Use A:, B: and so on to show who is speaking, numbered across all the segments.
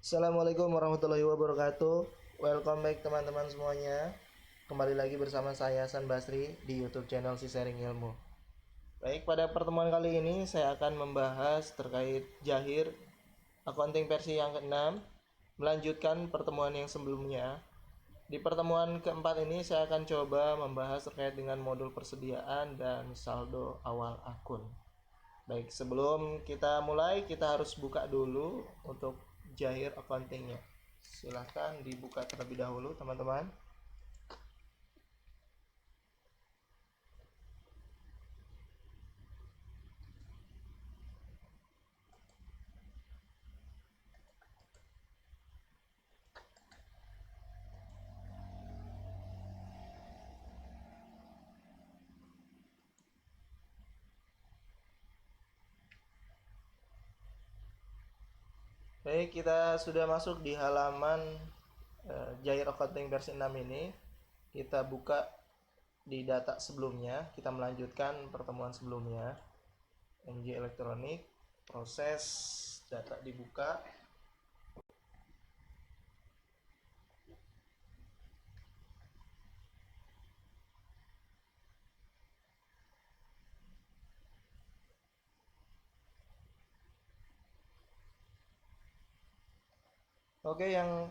A: Assalamualaikum warahmatullahi wabarakatuh. Welcome back teman-teman semuanya. Kembali lagi bersama saya Hasan Basri di YouTube channel Si Sharing Ilmu. Baik, pada pertemuan kali ini saya akan membahas terkait Jahir accounting versi yang ke-6, melanjutkan pertemuan yang sebelumnya. Di pertemuan keempat ini saya akan coba membahas terkait dengan modul persediaan dan saldo awal akun. Baik, sebelum kita mulai, kita harus buka dulu untuk Jahir accountingnya. Silahkan dibuka terlebih dahulu, teman-teman. Baik, kita sudah masuk di halaman Jahir accounting versi 6 ini. Kita buka di data sebelumnya, kita melanjutkan pertemuan sebelumnya. MJ elektronik, proses data dibuka. Oke, yang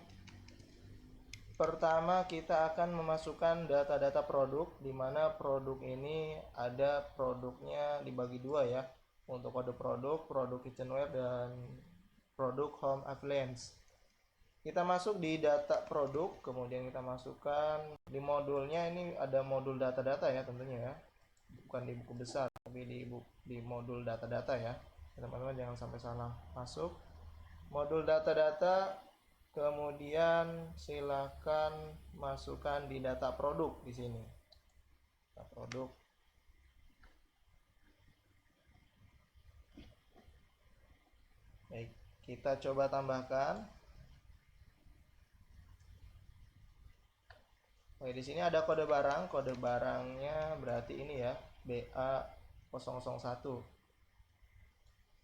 A: pertama kita akan memasukkan data-data produk, di mana produk ini ada produknya dibagi dua ya. Untuk kode produk, produk kitchenware dan produk home appliance. Kita masuk di data produk, kemudian kita masukkan di modulnya. Ini ada modul data-data ya tentunya ya. Bukan di buku besar, tapi di modul data-data ya. Teman-teman jangan sampai salah masuk. Modul data-data. Kemudian silakan masukkan di data produk di sini. Data produk. Baik, kita coba tambahkan. Oke, di sini ada kode barang. Kode barangnya berarti ini ya, BA001.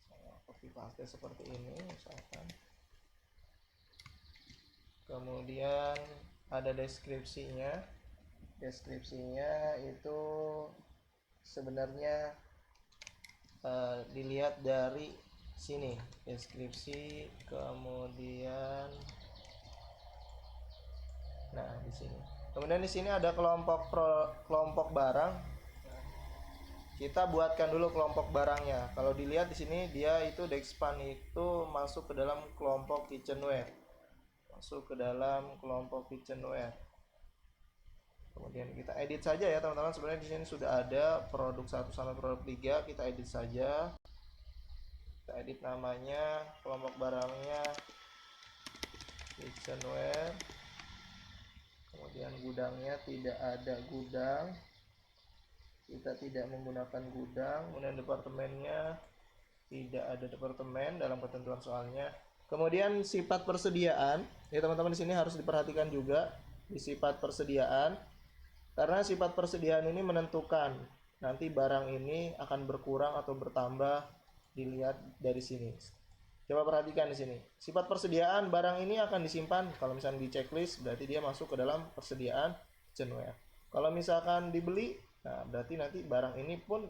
A: Saya copy paste seperti ini misalkan. Kemudian ada deskripsinya. Deskripsinya itu sebenarnya dilihat dari sini, deskripsi, kemudian nah di sini. Kemudian di sini ada kelompok barang. Kita buatkan dulu kelompok barangnya. Kalau dilihat di sini dia itu Dexpan itu masuk ke dalam kelompok kitchenware. Masuk ke dalam kelompok kitchenware. Kemudian kita edit saja ya teman-teman. Sebenarnya di sini sudah ada produk 1 sampai produk 3, kita edit saja. Kita edit namanya, kelompok barangnya kitchenware. Kemudian gudangnya tidak ada gudang. Kita tidak menggunakan gudang. Kemudian departemennya tidak ada departemen dalam ketentuan soalnya. Kemudian sifat persediaan, ya teman-teman di sini harus diperhatikan juga di sifat persediaan, karena sifat persediaan ini menentukan nanti barang ini akan berkurang atau bertambah, dilihat dari sini. Coba perhatikan di sini. Sifat persediaan barang ini akan disimpan. Kalau misalnya di checklist, berarti dia masuk ke dalam persediaan kitchenware. Kalau misalkan dibeli, nah berarti nanti barang ini pun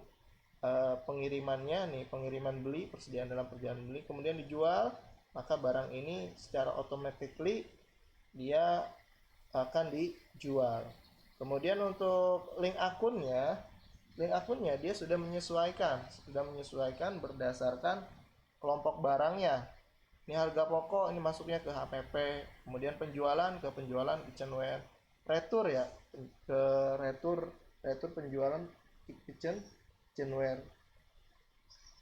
A: pengirimannya nih, pengiriman beli, persediaan dalam perjalanan beli, kemudian dijual, maka barang ini secara automatically dia akan dijual. Kemudian untuk link akunnya dia sudah menyesuaikan berdasarkan kelompok barangnya. Ini harga pokok, ini masuknya ke HPP, kemudian penjualan ke penjualan kitchenware, retur ya ke retur penjualan kitchenware.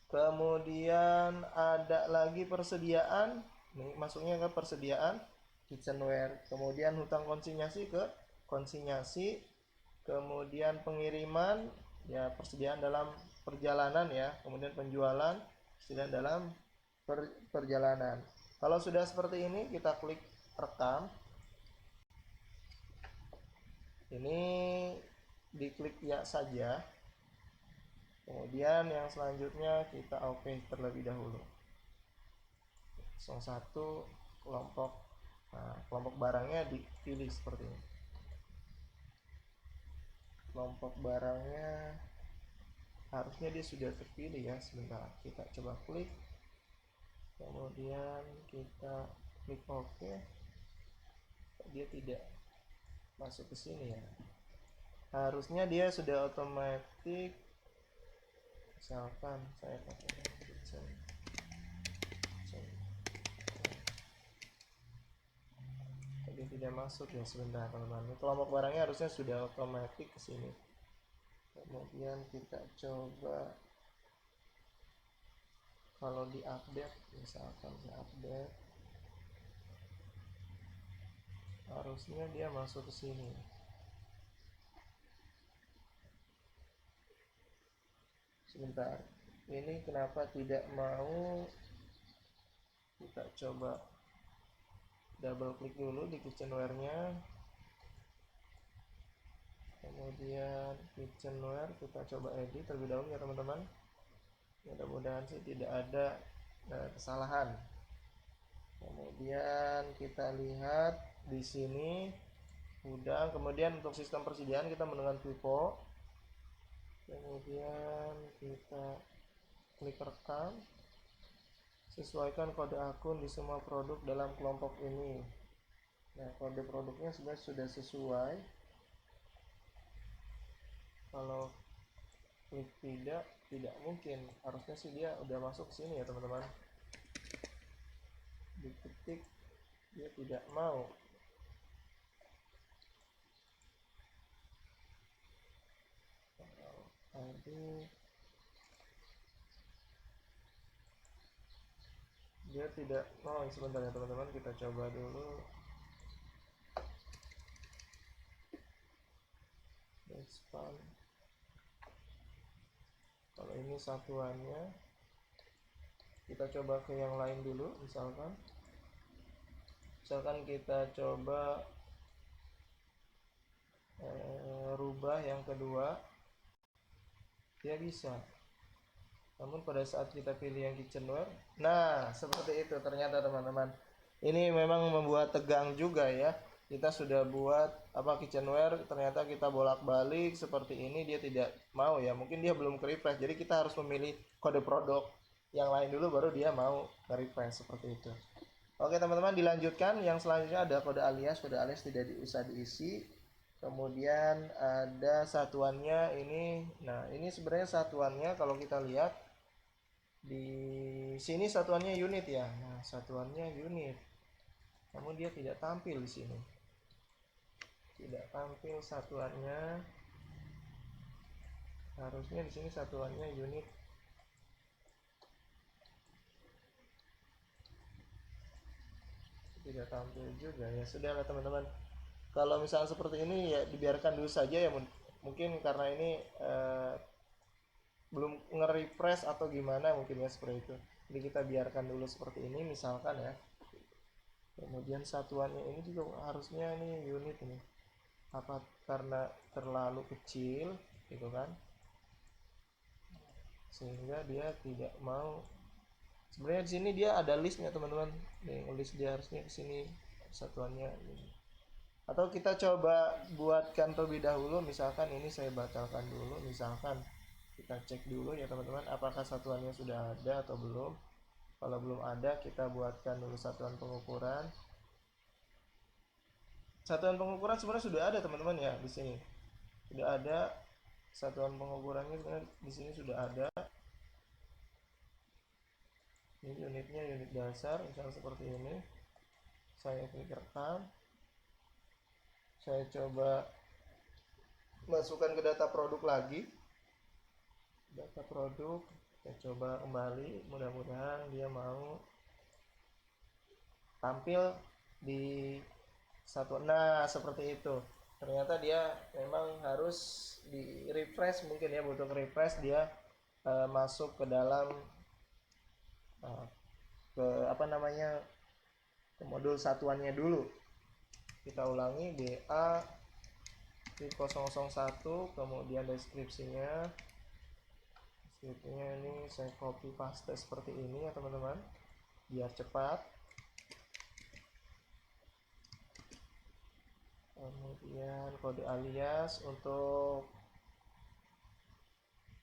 A: Kemudian ada lagi persediaan, nih masuknya ke persediaan kitchenware. Kemudian hutang konsinyasi ke konsinyasi. Kemudian pengiriman ya persediaan dalam perjalanan ya. Kemudian penjualan persediaan dalam perjalanan. Kalau sudah seperti ini, kita klik rekam. Ini diklik ya saja. Kemudian yang selanjutnya kita OK terlebih dahulu. 01 kelompok barangnya dipilih seperti ini. Kelompok barangnya harusnya dia sudah terpilih ya. Sebentar, kita coba klik, kemudian kita klik OK. Dia tidak masuk ke sini ya. Harusnya dia sudah otomatis. Misalkan saya pakai kitchen. Dia tidak masuk ya. Sebentar teman-teman, kelompok barangnya harusnya sudah otomatis ke sini. Kemudian kita coba kalau di update, misalkan saya update, harusnya dia masuk ke sini. Sebentar, ini kenapa tidak mau? Kita coba double klik dulu di kitchenware-nya, kemudian kitchenware kita coba edit terlebih dahulu ya teman-teman. Mudah-mudahan sih tidak ada kesalahan. Kemudian kita lihat di sini gudang, kemudian untuk sistem persediaan kita menggunakan pipo, kemudian kita klik rekam, sesuaikan kode akun di semua produk dalam kelompok ini. Nah, kode produknya sudah sesuai. Kalau klik tidak mungkin, harusnya sih dia udah masuk sini ya teman-teman. Diketik dia tidak mau. Tadi dia tidak mau. Sebentar ya teman-teman, kita coba dulu. Expand. Kalau ini satuannya, kita coba ke yang lain dulu. Misalkan kita coba rubah yang kedua, dia bisa. Namun pada saat kita pilih yang kitchenware, nah seperti itu ternyata teman-teman. Ini memang membuat tegang juga ya. Kita sudah buat kitchenware, ternyata kita bolak-balik seperti ini, dia tidak mau ya. Mungkin dia belum ke-refresh. Jadi kita harus memilih kode produk yang lain dulu baru dia mau ke-refresh seperti itu. Oke teman-teman, dilanjutkan. Yang selanjutnya ada kode alias. Kode alias tidak usah diisi. Kemudian ada satuannya ini. Nah, ini sebenarnya satuannya kalau kita lihat di sini satuannya unit ya. Nah, satuannya unit. Namun dia tidak tampil di sini. Tidak tampil satuannya. Harusnya di sini satuannya unit. Tidak tampil juga ya. Sudahlah teman-teman. Kalau misalnya seperti ini ya dibiarkan dulu saja ya. Mungkin karena ini belum nge-refresh atau gimana mungkin ya seperti itu. Jadi kita biarkan dulu seperti ini misalkan ya. Kemudian satuannya ini juga harusnya ini unit ini. Apa karena terlalu kecil gitu kan, sehingga dia tidak mau. Sebenarnya di sini dia ada listnya teman-teman, nih list dia harusnya di sini satuannya ini. Atau kita coba buatkan terlebih dahulu, misalkan ini saya batalkan dulu, misalkan kita cek dulu ya teman-teman apakah satuannya sudah ada atau belum. Kalau belum ada, kita buatkan dulu satuan pengukuran. Satuan pengukuran sebenarnya sudah ada teman-teman ya, di sini sudah ada satuan pengukurannya, sebenarnya di sini sudah ada. Ini unitnya unit dasar, misalnya seperti ini. Saya klik rekam, saya coba masukkan ke data produk lagi, data produk, saya coba kembali, mudah-mudahan dia mau tampil di satuan. Nah seperti itu, ternyata dia memang harus di refresh, mungkin ya butuh refresh, dia masuk ke dalam ke ke modul satuannya dulu. Kita ulangi, BA 001, kemudian deskripsinya ini saya copy paste seperti ini ya teman-teman biar cepat. kemudian kode alias. Untuk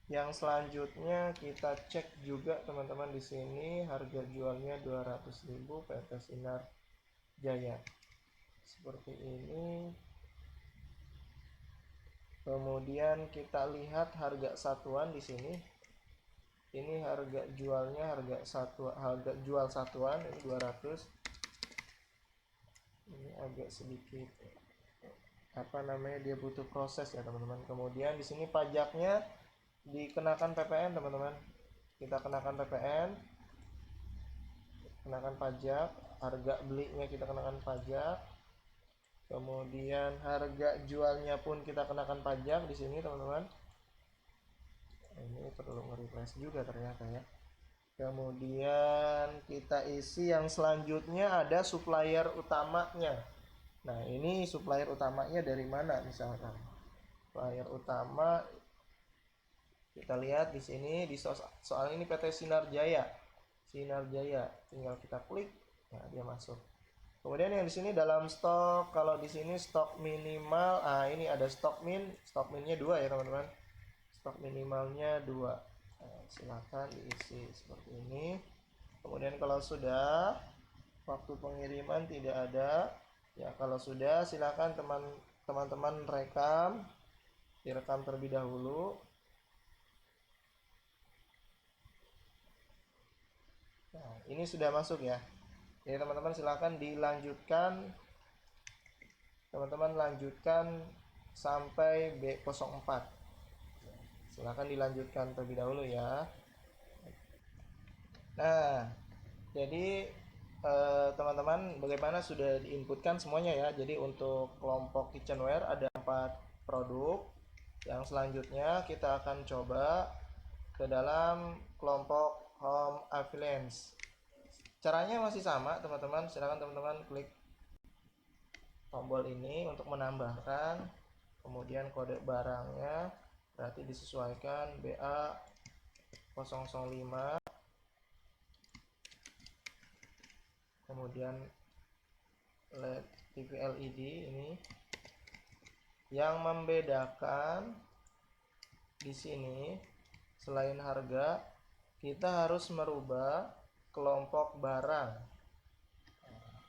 A: yang selanjutnya kita cek juga teman-teman, di sini harga jualnya 200.000 PT Sinar Jaya seperti ini. Kemudian kita lihat harga satuan di sini. Ini harga jualnya harga jual satuan ini 200. Ini agak sedikit dia butuh proses ya teman-teman. Kemudian di sini pajaknya dikenakan PPN teman-teman. Kita kenakan PPN, kenakan pajak, harga belinya kita kenakan pajak. Kemudian harga jualnya pun kita kenakan pajak di sini teman-teman. Ini perlu nge-refresh juga ternyata ya. Kemudian kita isi yang selanjutnya ada supplier utamanya. Nah, ini supplier utamanya dari mana misalkan? Supplier utama kita lihat di sini di soal ini PT Sinar Jaya. Sinar Jaya, tinggal kita klik, nah dia masuk. Kemudian yang di sini dalam stok, kalau di sini stok minimal, ini ada stok minnya 2 ya teman-teman. Stok minimalnya 2. Nah, silakan diisi seperti ini. Kemudian kalau sudah, waktu pengiriman tidak ada. Ya, kalau sudah silakan teman-teman direkam terlebih dahulu. Nah, ini sudah masuk ya. Jadi teman-teman silakan dilanjutkan. Teman-teman lanjutkan sampai B04. Silakan dilanjutkan terlebih dahulu ya. Nah, jadi teman-teman bagaimana sudah diinputkan semuanya ya. Jadi untuk kelompok kitchenware ada 4 produk. Yang selanjutnya kita akan coba ke dalam kelompok home appliance. Caranya masih sama teman-teman. Silakan teman-teman klik tombol ini untuk menambahkan. Kemudian kode barangnya berarti disesuaikan BA 005. Kemudian LED TV LED ini yang membedakan di sini selain harga kita harus merubah kelompok barang.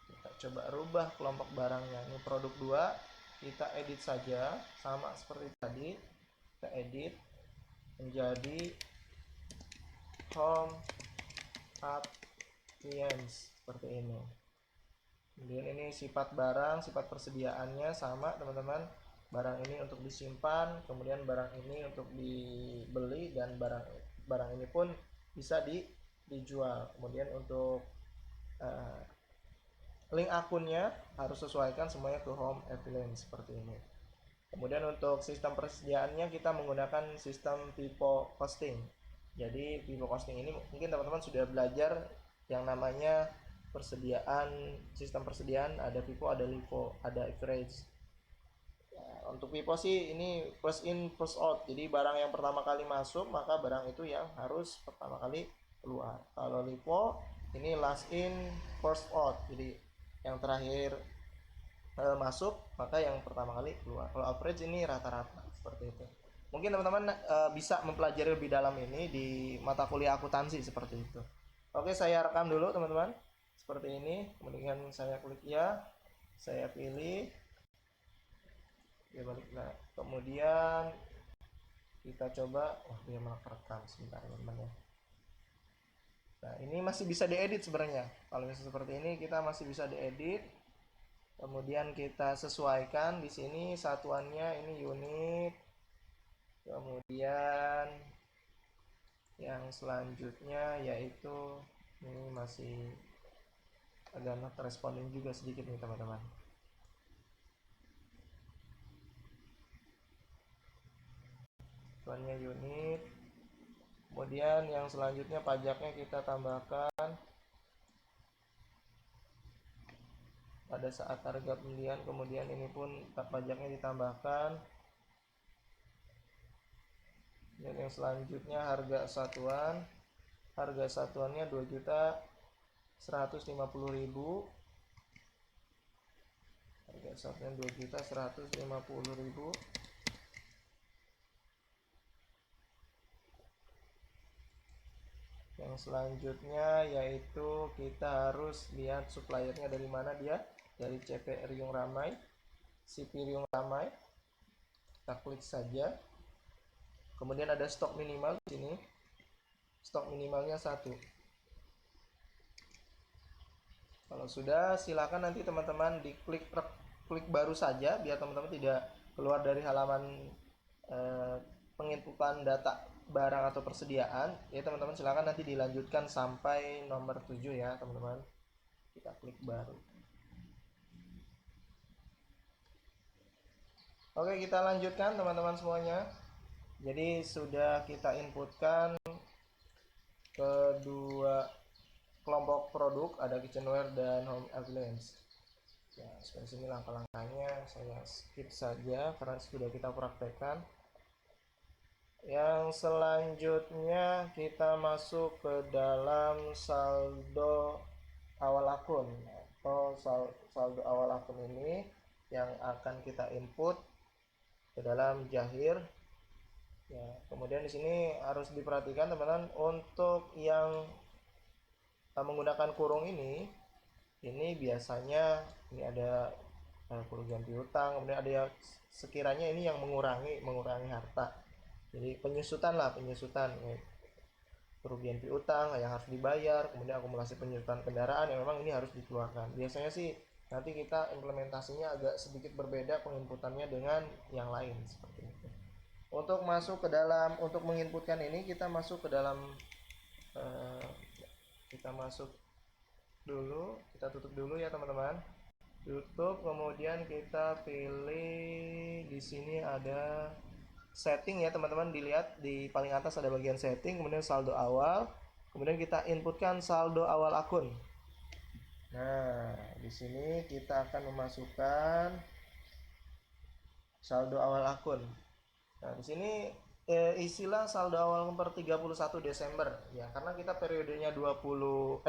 A: Kita coba rubah kelompok barangnya. Ini produk 2, kita edit saja sama seperti tadi. Kita edit menjadi home appliance seperti ini. Kemudian ini sifat barang, sifat persediaannya sama teman-teman. Barang ini untuk disimpan, kemudian barang ini untuk dibeli, dan barang ini pun bisa dijual. Kemudian untuk link akunnya harus sesuaikan semuanya ke home appliance seperti ini. Kemudian untuk sistem persediaannya kita menggunakan sistem FIFO costing. Jadi FIFO costing ini mungkin teman-teman sudah belajar yang namanya sistem persediaan, ada FIFO, ada LIFO, ada average. Untuk FIFO sih ini first in first out. Jadi barang yang pertama kali masuk maka barang itu yang harus pertama kali keluar. Kalau LIFO ini last in first out. Jadi yang terakhir masuk maka yang pertama kali keluar. Kalau average ini rata-rata seperti itu. Mungkin teman-teman bisa mempelajari lebih dalam ini di mata kuliah akuntansi seperti itu. Oke, saya rekam dulu teman-teman seperti ini. Kemudian saya klik ya, saya pilih dia balik. Nah, kemudian kita coba, dia malah rekam sebentar teman-teman ya. Nah, ini masih bisa diedit sebenarnya. Kalau misalnya seperti ini kita masih bisa diedit. Kemudian kita sesuaikan di sini satuannya, ini unit. Kemudian yang selanjutnya yaitu ini masih agak not responding juga sedikit nih teman-teman. Satuannya unit. Kemudian yang selanjutnya pajaknya kita tambahkan pada saat harga pembelian. Kemudian ini pun pajaknya ditambahkan. Dan yang selanjutnya harga satuan. Harga satuannya 2.150.000. Harga shortnya 2.150.000. Yang selanjutnya yaitu kita harus lihat suppliernya dari mana dia, dari CP Riung Ramai, CP Riung Ramai. Kita klik saja. Kemudian ada stok minimal di sini. Stok minimalnya 1. Kalau sudah, silakan nanti teman-teman diklik klik baru saja biar teman-teman tidak keluar dari halaman penginputan data barang atau persediaan. Ya teman-teman, silakan nanti dilanjutkan sampai nomor 7 ya teman-teman. Kita klik baru. Oke, kita lanjutkan teman-teman semuanya. Jadi sudah kita inputkan kedua kelompok produk, ada kitchenware dan home appliance. Ya, seperti ini langkah-langkahnya, saya skip saja karena sudah kita praktekkan. Yang selanjutnya kita masuk ke dalam saldo awal akun atau saldo awal akun ini yang akan kita input ke dalam Jahir. Ya, kemudian di sini harus diperhatikan teman-teman untuk yang menggunakan kurung ini biasanya ini ada kerugian piutang, kemudian ada sekiranya ini yang mengurangi harta. Jadi penyusutan kerugian piutang yang harus dibayar, kemudian akumulasi penyusutan kendaraan yang memang ini harus dikeluarkan. Biasanya sih nanti kita implementasinya agak sedikit berbeda penginputannya dengan yang lain seperti itu. Untuk masuk ke dalam, untuk menginputkan ini kita masuk ke dalam kita masuk dulu, kita tutup dulu ya teman-teman. Tutup, kemudian kita pilih di sini ada setting ya teman-teman, dilihat di paling atas ada bagian setting, kemudian saldo awal, kemudian kita inputkan saldo awal akun. Nah, di sini kita akan memasukkan saldo awal akun. Nah, di sini isilah saldo awal per 31 Desember ya, karena kita periodenya 2019.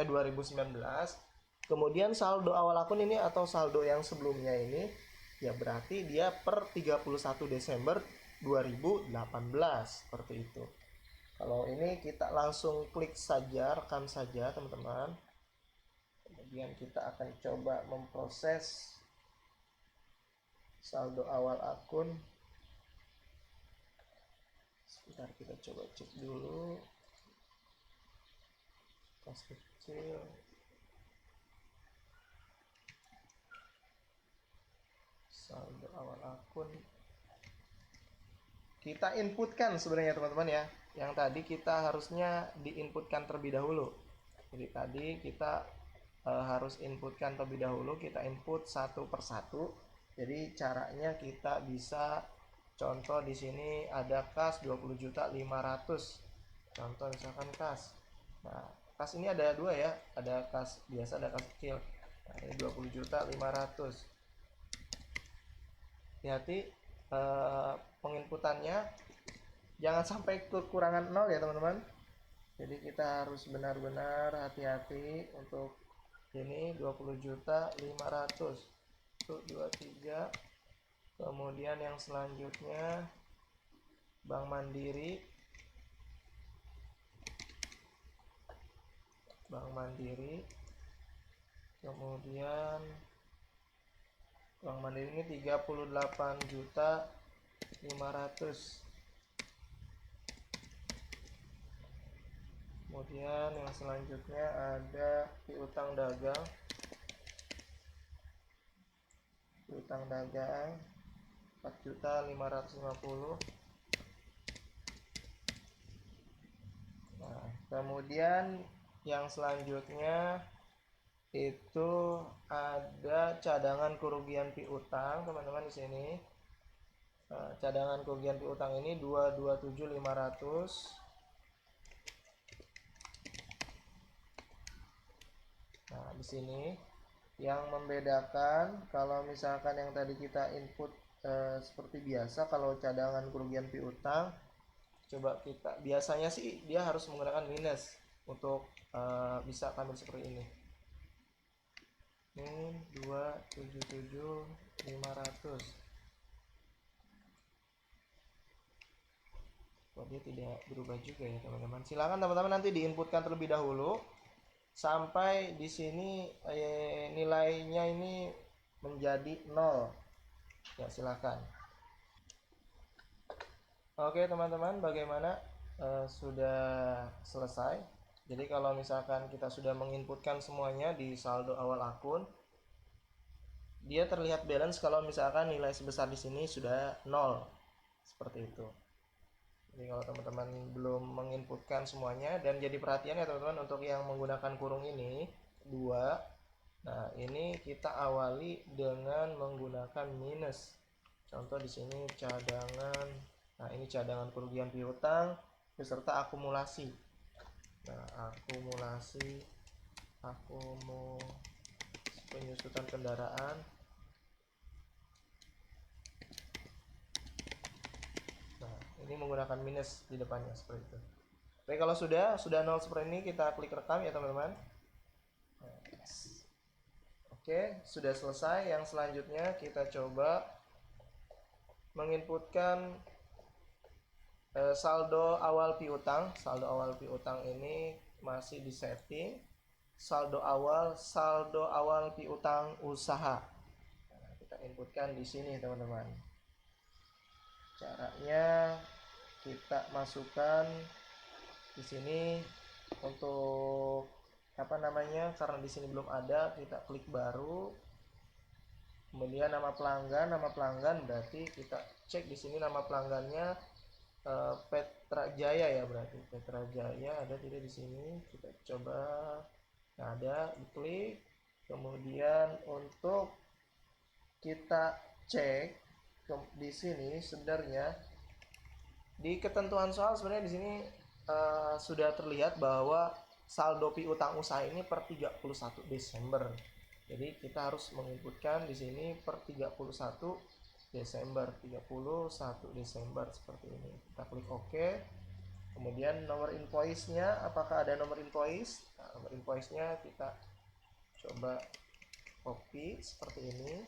A: Kemudian saldo awal akun ini atau saldo yang sebelumnya ini ya berarti dia per 31 Desember 2018 seperti itu. Kalau ini kita langsung klik saja, rekam saja teman-teman. Kemudian kita akan coba memproses saldo awal akun. Sebentar, kita coba cek dulu. Kas kecil. Saldo awal akun. Kita inputkan sebenarnya teman-teman ya. Yang tadi kita harusnya diinputkan terlebih dahulu. Jadi tadi kita harus inputkan terlebih dahulu. Kita input satu persatu. Jadi caranya kita bisa contoh di sini ada kas 20.500.000. Contoh misalkan kas. Nah, kas ini ada dua ya. Ada kas biasa, ada kas kecil. Nah, ini 20.500.000. Hati-hati penginputannya jangan sampai kekurangan 0 ya teman-teman. Jadi kita harus benar-benar hati-hati untuk ini 20.500.000 untuk 23. Kemudian yang selanjutnya Bank Mandiri, kemudian Bank Mandiri ini 38.500.000. Kemudian yang selanjutnya ada piutang dagang. Piutang dagang 4.550.000. Nah, kemudian yang selanjutnya itu ada cadangan kerugian piutang teman-teman di sini. Nah, cadangan kerugian piutang ini 227.500. Nah, di sini yang membedakan kalau misalkan yang tadi kita input seperti biasa, kalau cadangan kerugian piutang coba kita biasanya sih dia harus menggunakan minus untuk bisa tampil seperti ini. min 277.500. Kok dia tidak berubah juga ya teman-teman. Silakan teman-teman nanti diinputkan terlebih dahulu sampai di sini nilainya ini menjadi 0. Ya, silakan. Oke teman-teman, bagaimana? Sudah selesai. Jadi kalau misalkan kita sudah menginputkan semuanya di saldo awal akun, dia terlihat balance kalau misalkan nilai sebesar di sini sudah 0. Seperti itu. Jadi kalau teman-teman belum menginputkan semuanya, dan jadi perhatian ya teman-teman untuk yang menggunakan kurung ini 2. Nah, ini kita awali dengan menggunakan minus. Contoh di sini cadangan. Nah, ini cadangan kerugian piutang beserta akumulasi. Nah, akumulasi penyusutan kendaraan. Nah, ini menggunakan minus di depannya seperti itu. Oke, kalau sudah 0 seperti ini, kita klik rekam ya teman-teman. Oke, sudah selesai. Yang selanjutnya kita coba menginputkan saldo awal piutang. Saldo awal piutang ini masih di setting saldo awal piutang usaha. Nah, kita inputkan di sini teman-teman. Caranya kita masukkan di sini untuk karena di sini belum ada, kita klik baru. Kemudian nama pelanggan berarti kita cek di sini nama pelanggannya Petra Jaya ya, berarti Petra Jaya ada tidak di sini. Kita coba, nah ada, diklik. Kemudian untuk kita cek di sini sebenarnya di ketentuan soal sebenarnya di sini sudah terlihat bahwa saldo piutang usaha ini per 31 Desember. Jadi kita harus menginputkan di sini per 31 Desember seperti ini. Kita klik OK. Kemudian nomor invoice-nya, apakah ada nomor invoice? Nah, nomor invoice-nya kita coba copy seperti ini.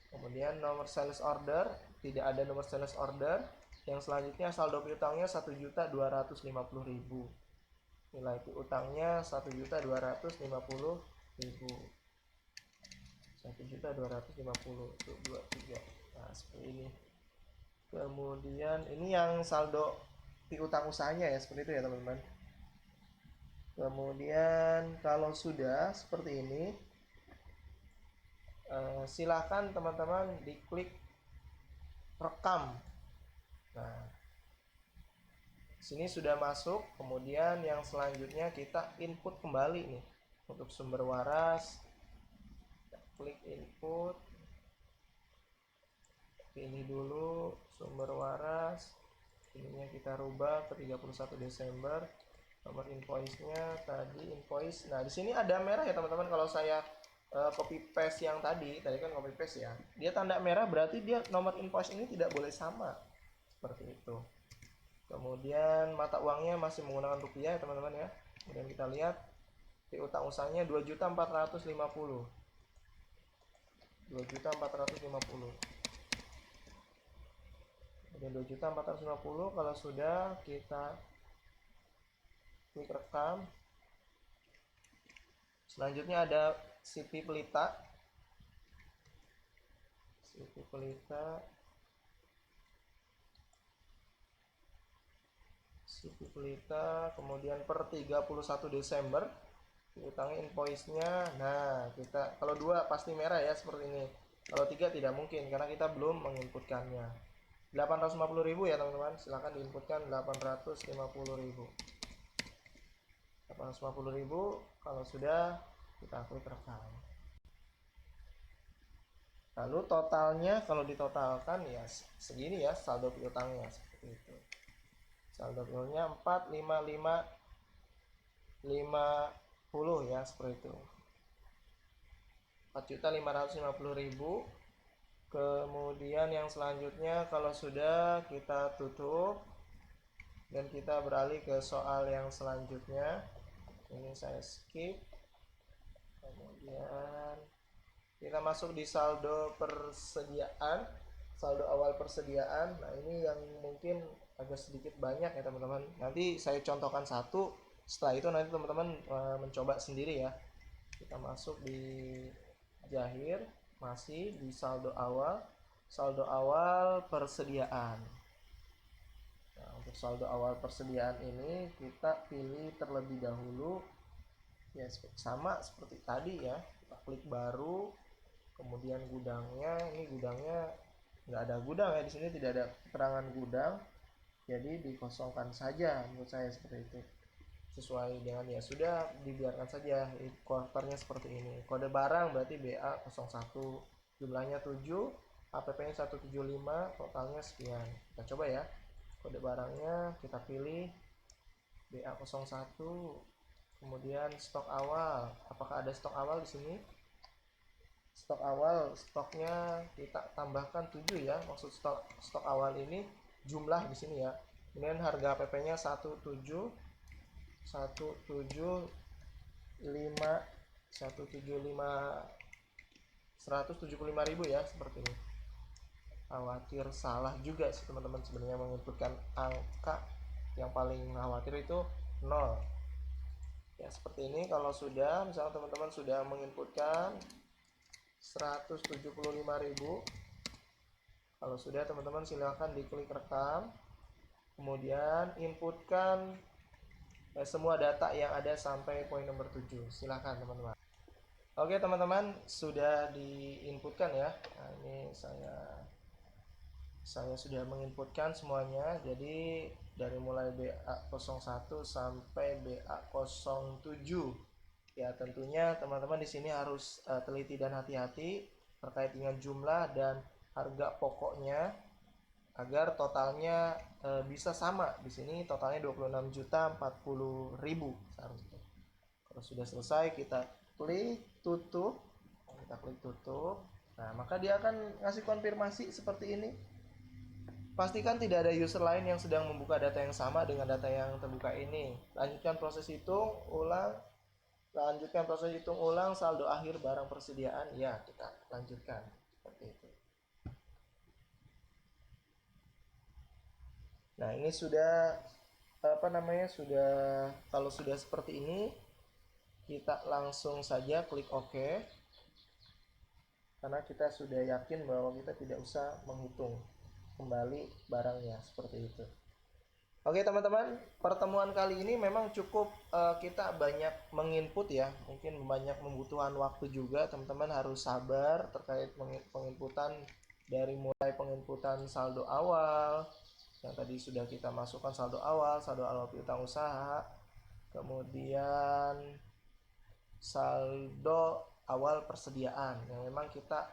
A: Kemudian nomor sales order, tidak ada nomor sales order. Yang selanjutnya saldo piutangnya 1.250.000. Nilai piutangnya 1.250.000. 1.250.000 untuk 23. Nah, seperti ini. Kemudian ini yang saldo piutang usahanya ya, seperti itu ya teman-teman. Kemudian kalau sudah seperti ini, silakan teman-teman diklik rekam. Nah, sini sudah masuk. Kemudian yang selanjutnya kita input kembali nih untuk sumber waras. Kita klik input, pilih dulu sumber waras, ininya kita rubah ke 31 Desember. Nomor invoice-nya tadi invoice. Nah, di sini ada merah ya teman-teman. Kalau saya copy paste yang tadi kan copy paste ya. Dia tanda merah berarti dia nomor invoice ini tidak boleh sama. Seperti itu. Kemudian mata uangnya masih menggunakan rupiah ya teman-teman ya. Kemudian kita lihat piutang usahanya 2.450. 2.450. Kemudian 2.450. Kalau sudah, kita klik rekam. Selanjutnya ada Siti Pelita. Kemudian per 31 Desember piutangnya invoice-nya. Nah, kita kalau 2 pasti merah ya seperti ini. Kalau 3 tidak mungkin karena kita belum menginputkannya. 850.000 ya teman-teman. Silahkan diinputkan 850.000. 850.000. Kalau sudah, kita klik rekam. Lalu totalnya kalau ditotalkan ya segini ya saldo piutangnya seperti itu. Saldo piutangnya 4.550 ya seperti itu. 4.550.000. Kemudian yang selanjutnya kalau sudah, kita tutup dan kita beralih ke soal yang selanjutnya. Ini saya skip. Kemudian kita masuk di saldo persediaan, saldo awal persediaan. Nah, ini yang mungkin agak sedikit banyak ya teman-teman. Nanti saya contohkan satu, setelah itu nanti teman-teman mencoba sendiri ya. Kita masuk di Jahir, masih di saldo awal persediaan. Nah, untuk saldo awal persediaan ini kita pilih terlebih dahulu ya, sama seperti tadi ya, kita klik baru, kemudian gudangnya, ini gudangnya nggak ada gudang ya, di sini tidak ada keterangan gudang, jadi dikosongkan saja menurut saya seperti itu, sesuai dengan ya sudah, dibiarkan saja quarternya seperti ini. Kode barang berarti BA01, jumlahnya 7, APP-nya 175, totalnya sekian. Kita coba ya, kode barangnya kita pilih BA01, kemudian stok awal, apakah ada stok awal di sini? Stok awal, stoknya kita tambahkan 7 ya, maksud stok awal ini jumlah di sini ya. Kemudian harga APP-nya 175.000 ya, seperti ini. Khawatir salah juga sih teman-teman, sebenarnya menginputkan angka yang paling khawatir itu 0 ya, seperti ini. Kalau sudah, misalnya teman-teman sudah menginputkan 175.000, kalau sudah teman-teman silahkan diklik rekam, kemudian inputkan semua data yang ada sampai poin nomor 7. Silahkan teman-teman. Oke teman-teman, sudah diinputkan ya. Nah, ini saya sudah menginputkan semuanya. Jadi dari mulai BA01 sampai BA07 ya, tentunya teman-teman di sini harus teliti dan hati-hati terkait dengan jumlah dan harga pokoknya agar totalnya bisa sama. Di sini totalnya 26.040.000 seharusnya. Kalau sudah selesai kita klik tutup. Nah, maka dia akan ngasih konfirmasi seperti ini. Pastikan tidak ada user lain yang sedang membuka data yang sama dengan data yang terbuka ini. Lanjutkan proses hitung ulang saldo akhir barang persediaan. Ya, kita lanjutkan seperti itu. Nah, ini sudah kalau sudah seperti ini, kita langsung saja klik OK. Karena kita sudah yakin bahwa kita tidak usah menghitung kembali barangnya, seperti itu. Oke teman-teman, pertemuan kali ini memang cukup kita banyak menginput ya, mungkin banyak membutuhkan waktu juga. Teman-teman harus sabar terkait penginputan, dari mulai penginputan saldo awal yang tadi sudah kita masukkan, saldo awal piutang usaha, kemudian saldo awal persediaan yang memang kita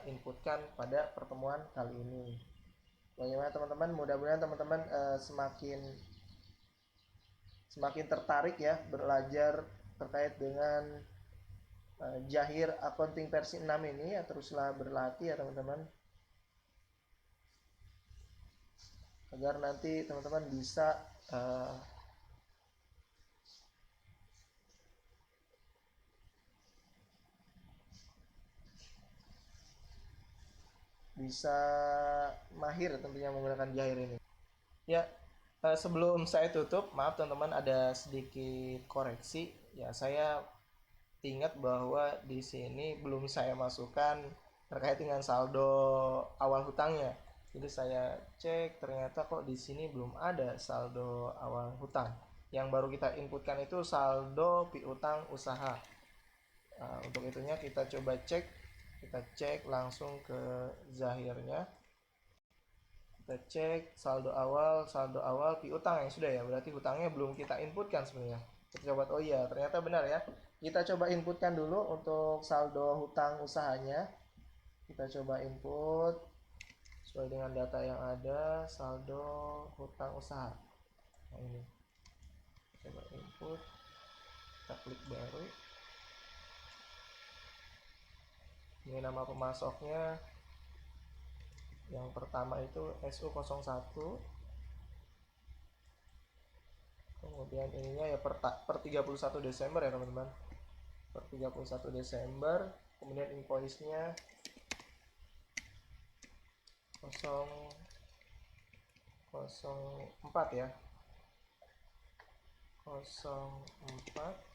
A: inputkan pada pertemuan kali ini. Bagaimana teman-teman? Mudah-mudahan teman-teman semakin tertarik ya belajar terkait dengan Jahir Accounting versi 6 ini ya. Teruslah berlatih ya teman-teman, agar nanti teman-teman bisa mahir tentunya menggunakan Jahir ini. Ya, sebelum saya tutup, maaf teman-teman ada sedikit koreksi. Ya, saya ingat bahwa di sini belum saya masukkan terkait dengan saldo awal hutangnya. Jadi saya cek, ternyata kok di sini belum ada saldo awal hutang. Yang baru kita inputkan itu saldo piutang usaha. Nah, untuk itunya kita coba cek langsung ke Zahirnya. Kita cek saldo awal piutang yang sudah ya, berarti hutangnya belum kita inputkan sebenarnya. Kita coba, oh iya ternyata benar ya. Kita coba inputkan dulu untuk saldo hutang usahanya. Kita coba input sesuai dengan data yang ada, saldo hutang usaha. Nah ini, coba input, kita klik baru. Ini nama pemasoknya, yang pertama itu SU01, kemudian ininya ya per 31 Desember ya teman-teman, per 31 Desember. kemudian invoice-nya 004 ya, 04.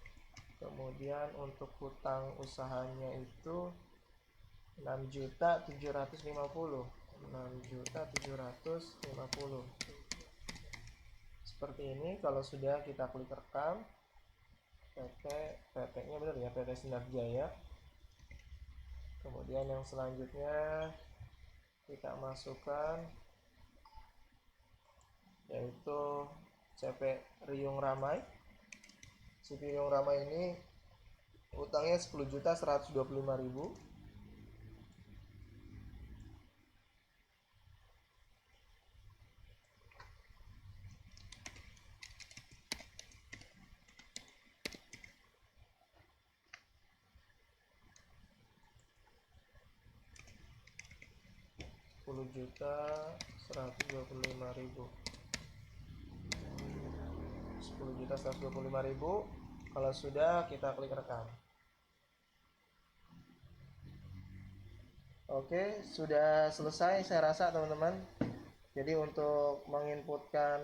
A: Kemudian untuk hutang usahanya itu 6.750.000, 6.750.000 seperti ini. Kalau sudah kita klik rekam, PT-nya benar ya, PT Sinar Jaya. Kemudian yang selanjutnya kita masukkan yaitu CP Riung Ramai. CP Riung Ramai ini utangnya 10.125.000. Rp10.125.000. 10.125.000. Kalau sudah, kita klik rekam. Oke, sudah selesai saya rasa teman-teman. Jadi untuk menginputkan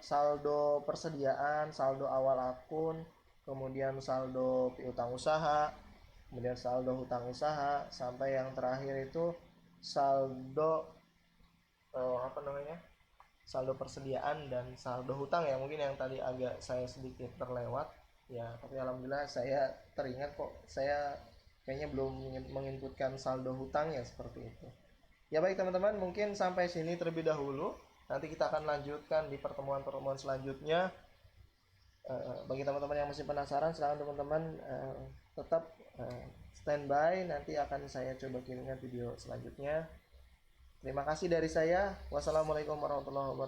A: saldo persediaan, saldo awal akun, kemudian saldo piutang usaha, kemudian saldo hutang usaha, sampai yang terakhir itu saldo saldo persediaan dan saldo hutang ya, mungkin yang tadi agak saya sedikit terlewat ya, tapi alhamdulillah saya teringat kok, saya kayaknya belum menginputkan saldo hutang ya, seperti itu. Ya baik teman-teman, mungkin sampai sini terlebih dahulu. Nanti kita akan lanjutkan di pertemuan-pertemuan selanjutnya. Bagi teman-teman yang masih penasaran, silahkan teman-teman tetap standby. Nanti akan saya coba kirimkan video selanjutnya. Terima kasih dari saya. Wassalamualaikum warahmatullahi wabarakatuh.